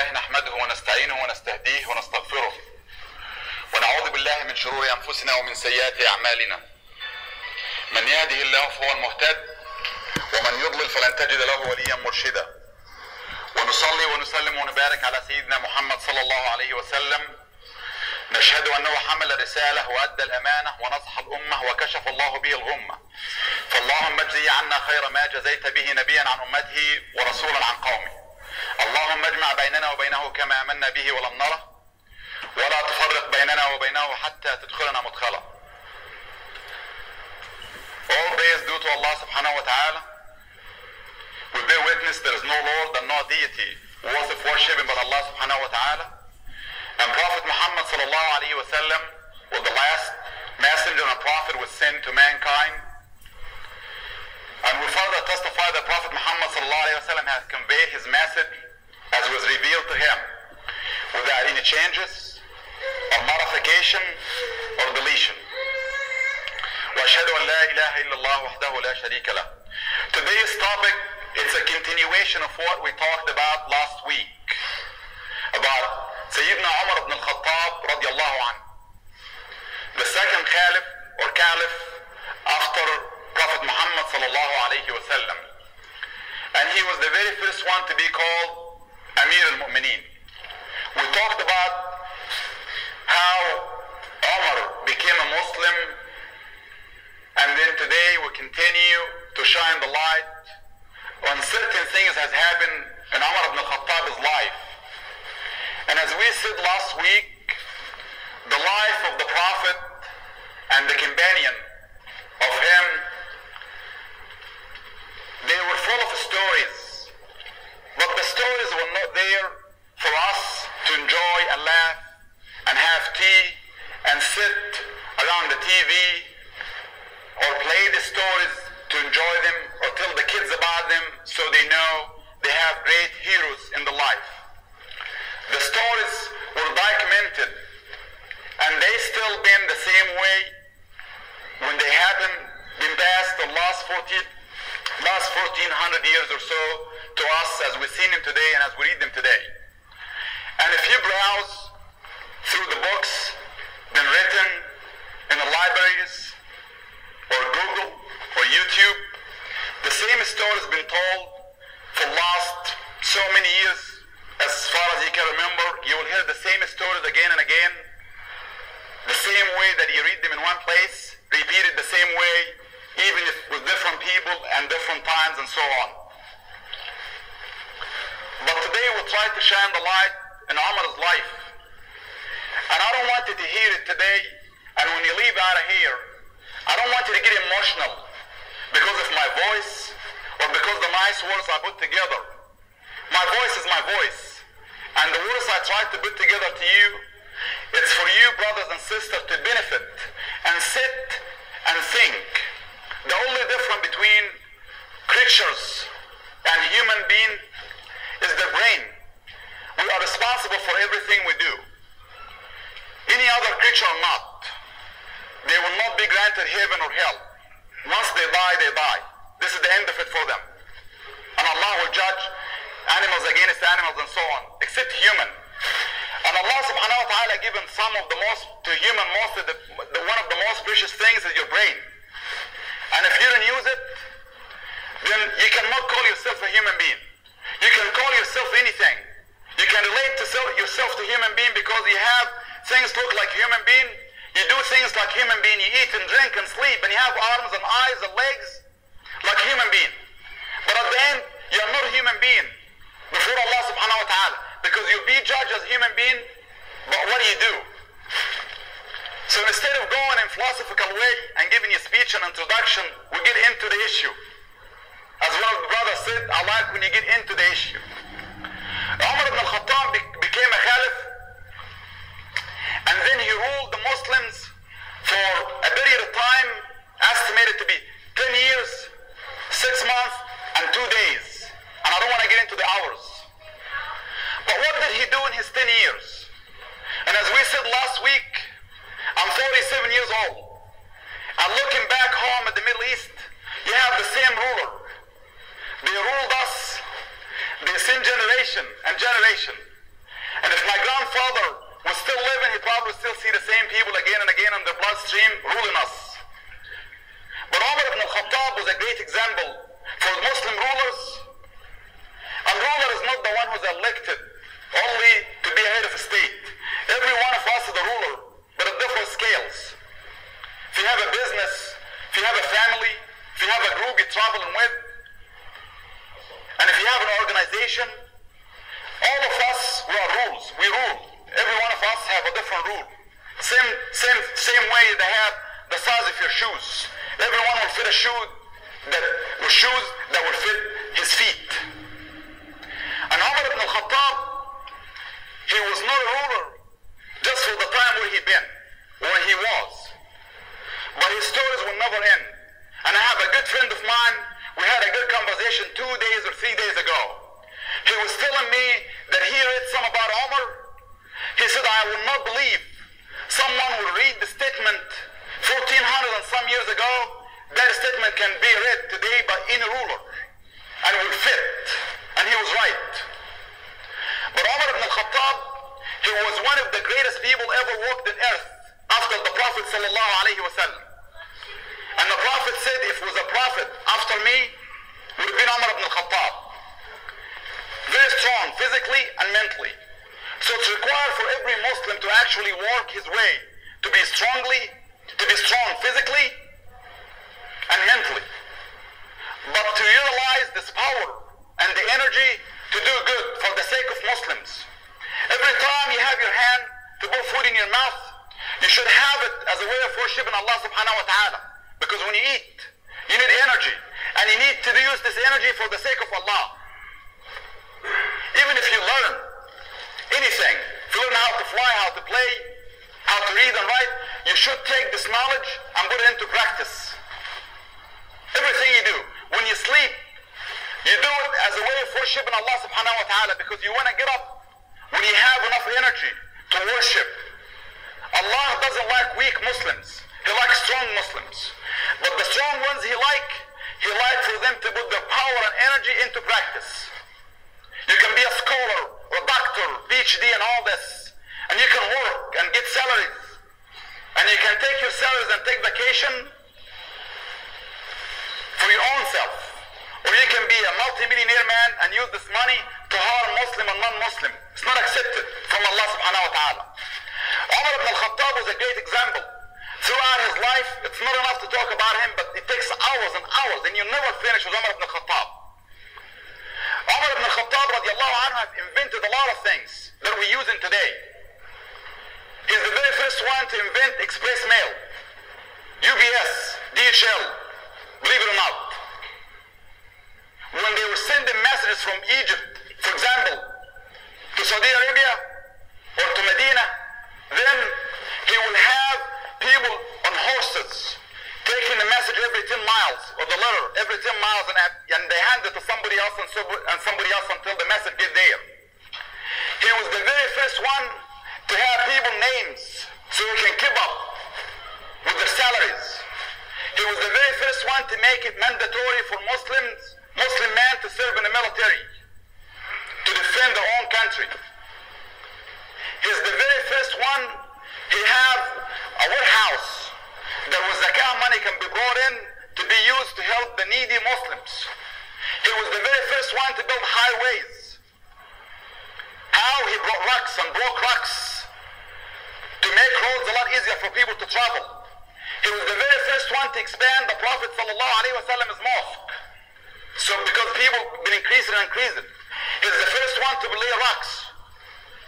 لله نحمده ونستعينه ونستهديه ونستغفره ونعوذ بالله من شرور أنفسنا ومن سيئات أعمالنا. من يهده الله فهو المهتد ومن يضلل فلن تجد له وليا مرشدا. ونصلي ونسلم ونبارك على سيدنا محمد صلى الله عليه وسلم. نشهد أنه حمل الرسالة وأدى الأمانة ونصح الأمة وكشف الله به الغمة. فاللهم اجزي عنا خير ما جزيت به نبيا عن أمته ورسولا عن قومه. اللهم اجمع بيننا وبينه كما آمنا به ولم نره، ولا تفرق بيننا وبينه حتى تدخلنا مدخلا. All praise due to Allah subhanahu wa ta'ala. We bear witness there is no Lord and no deity worth of worshiping but Allah subhanahu wa ta'ala. And Prophet Muhammad sallallahu alayhi wa sallam was the last messenger and prophet was sent to mankind. And we further testify that Prophet Muhammad sallallahu alayhi wa sallam has conveyed his message as was revealed to him without any changes or modification or deletion. وأشهد أن لا إله إلا الله وحده لا شريك له. Today's topic is a continuation of what we talked about last week about Sayyidina Umar ibn al-Khattab radiyallahu anhu, the second caliph or caliph after Prophet Muhammad sallallahu alayhi wa sallam. And he was the very first one to be called Amiralmؤمنين. We talked about how Umar became a Muslim, and then today we continue to shine the light on certain things that has happened in Umar ibn al-Khattab's life. And as we said last week, the life of the Prophet and the companion of him, they were full of stories, but the stories were not there for us to enjoy and laugh and have tea and sit around the TV or play the stories to enjoy them or tell the kids about them so they know they have great heroes in the life. The stories were documented and they still been the same way when they happened in past the last 1400 years or so to us as we've seen them today and as we read them today. And if you browse through the books been written in the libraries or Google or YouTube, the same story has been told for the last so many years. As far as you can remember, you will hear the same stories again and again, the same way that you read them in one place, repeated the same way, even if with different people and different times and so on. But today we'll try to shine the light in Umar's life. And I don't want you to hear it today, and when you leave out of here, I don't want you to get emotional because of my voice or because the nice words I put together. My voice is my voice, and the words I try to put together to you, it's for you brothers and sisters to benefit and sit and think. The only difference between creatures and human being is the brain. We are responsible for everything we do. Any other creature or not, they will not be granted heaven or hell. Once they die, they die. This is the end of it for them. And Allah will judge animals against animals and so on, except human. And Allah subhanahu wa ta'ala given some of the most, to human most, one of the most precious things is your brain. And if you don't use it, then you cannot call yourself a human being. You can call yourself anything. You can relate to yourself to human being because you have things look like human being. You do things like human being. You eat and drink and sleep, and you have arms and eyes and legs like human being. But at the end, you're not a human being before Allah subhanahu wa ta'ala, because you'll be judged as a human being, but what do you do? So instead of going in philosophical way and giving you speech and introduction, we get into the issue. As one of the brothers said, I like when you get into the issue. Umar ibn al-Khattab became a caliph, and then he ruled the Muslims for a period of time estimated to be 10 years, 6 months, and 2 days. And I don't want to get into the hours. But what did he do in his 10 years? And as we said last week, I'm 47 years old. And looking back home at the Middle East, you have the same ruler. They ruled us, they sent generation and generation. mainstream ruling us. But Umar ibn al-Khattab was a great example for Muslim rulers. A ruler is not the one who's elected only to be a head of a state. Every one of us is a ruler, but at different scales. If you have a business, if you have a family, if you have a group you're traveling with, and if you have an organization, all of us, we are rules. We rule. Every one of us have a different rule. Same way they have the size of your shoes. Everyone will fit a shoe with shoes that will fit his feet. And Umar ibn al-Khattab, he was not a ruler just for the time where he been, where he was. But his stories will never end. And I have a good friend of mine, we had a good conversation 2 days or 3 days ago. He was telling me that he read some about Umar. He said, I will not believe someone will read the statement 1400 and some years ago. That statement can be read today by any ruler and will fit. And he was right. But Umar ibn al-Khattab, he was one of the greatest people ever walked on earth after the Prophet sallallahu alaihi wasallam. And the Prophet said, if it was a prophet after me, it would have been Umar ibn al-Khattab. Very strong physically and mentally. So it's required for every Muslim to actually work his way to be strong physically and mentally. But to utilize this power and the energy to do good for the sake of Muslims. Every time you have your hand to put food in your mouth, you should have it as a way of worshiping Allah subhanahu wa ta'ala. Because when you eat, you need energy. And you need to use this energy for the sake of Allah. Even if you learn anything, if you learn how to fly, how to play, how to read and write, you should take this knowledge and put it into practice. Everything you do, when you sleep, you do it as a way of worshiping Allah subhanahu wa ta'ala, because you want to get up when you have enough energy to worship. Allah doesn't like weak Muslims. He likes strong Muslims. But the strong ones He likes for them to put their power and energy into practice. You can be a scholar or a doctor, PhD and all this, and you can work and get salaries, and you can take your salaries and take vacation for your own self. Or you can be a multi-millionaire man and use this money to harm Muslim and non-Muslim. It's not accepted from Allah subhanahu wa ta'ala. Umar ibn al-Khattab was a great example. Throughout his life, it's not enough to talk about him, but it takes hours and hours, and you never finish with Umar ibn al-Khattab. Umar ibn al-Khattab radiallahu anhu have invented a lot of things that we're using today. He's the very first one to invent express mail, UPS, DHL, believe it or not. When they were sending messages from Egypt, for example, to Saudi Arabia or to Medina, then he will have people on horses taking the message every 10 miles, or the letter every 10 miles, and they hand it to somebody else and somebody else until the message gets there. He was the very first one to have people names so he can keep up with their salaries. He was the very first one to make it mandatory for Muslim men to serve in the military, to defend their own country. He's the very first one. He have a warehouse that was zakah money can be brought in to be used to help the needy Muslims. He was the very first one to build highways. How he brought rocks and broke rocks to make roads a lot easier for people to travel. He was the very first one to expand the Prophet sallallahu alaihi wasallam's mosque. So because people been increasing and increasing, he's the first one to lay rocks.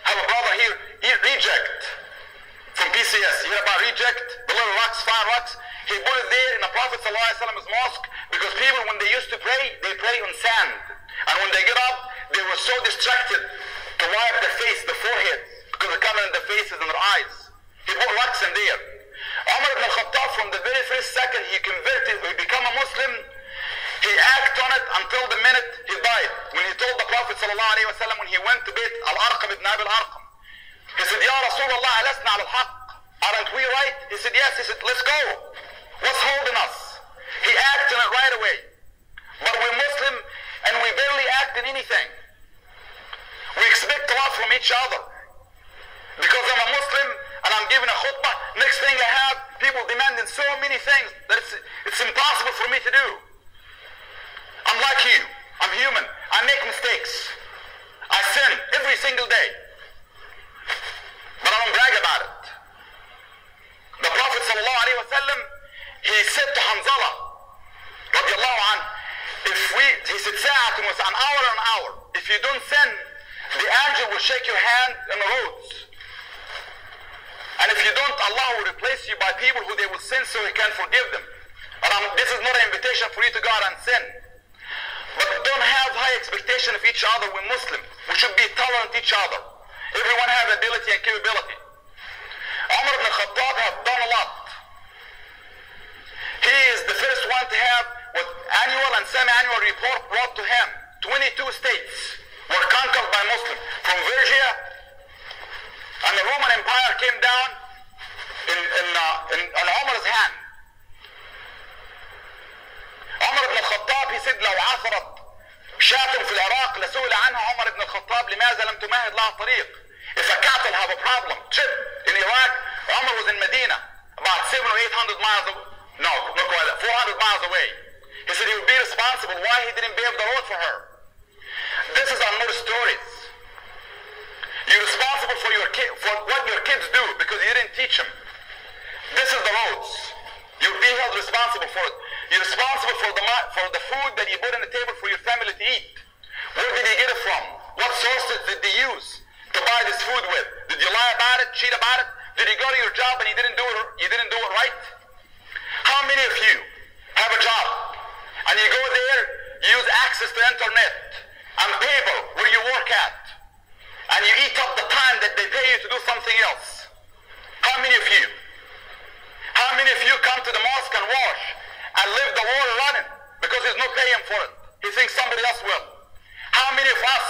I have a brother here, Reject, from PCS. You hear about Reject? The little rocks, fine rocks. He put it there in the Prophet sallallahu alaihi wasallam's mosque because people, when they used to pray, they pray on sand. And when they get up, they were so distracted to wipe their face, their forehead, because they're coming in their faces and their eyes. He put rocks in there. Umar ibn al-Khattab, from the very first second he converted, he became a Muslim, he acted on it until the minute he died. When he told the Prophet sallallahu alaihi wasallam, when he went to Bayt al-Arqam ibn Abi al-Arqam, he said, Ya Rasulullah, alasna ala al-haq? Aren't we right? He said, yes. He said, let's go. What's holding us? He acted on it right away. But we're Muslim and we barely act in anything. We expect a lot from each other. Because I'm a Muslim and I'm giving a khutbah, next thing I have people demanding so many things that it's impossible for me to do. I'm like you. I'm human. I make mistakes. I sin every single day. But I don't brag about it. The Prophet sallallahu alaihi wasallam, he said to Hanzala, radiallahu anhu, he said, ساعة was an hour and an hour. If you don't sin, the angel will shake your hand in the roads. And if you don't, Allah will replace you by people who they will sin so He can forgive them. And this is not an invitation for you to go out and sin. But don't have high expectation of each other. We're Muslim. We should be tolerant of each other. Everyone has ability and capability. Umar ibn al-Khattab have done a lot. He is the first one to have what annual and semi-annual report brought to him. 22 states were conquered by Muslims. From Persia, and the Roman Empire came down in Umar's hand. عمر بن الخطاب, he said, لو عثرت شاة في العراق لسئل عنها عمر بن الخطاب لماذا لم تمهد لها الطريق. If a cattle have a problem, trip in Iraq, Umar was in Medina, about 700 or 800 miles away. No, not quite that, 400 miles away. He said he would be responsible why he didn't pave the road for her. This is our more stories. You're responsible for what your kids do because you didn't teach them. This is the roads. You'll be held responsible for it. You're responsible for the food that you put on the table for your family to eat. Where did you get it from? What sources did they use to buy this food with? Did you lie about it, cheat about it? Did you go to your job and you didn't do it right? How many of you have a job and you go there, you use access to internet and paper where you work at, and you eat up the time that they pay you to do something else? How many of you? How many of you come to the mosque and wash and leave the water running because he's not paying for it? He thinks somebody else will. How many of us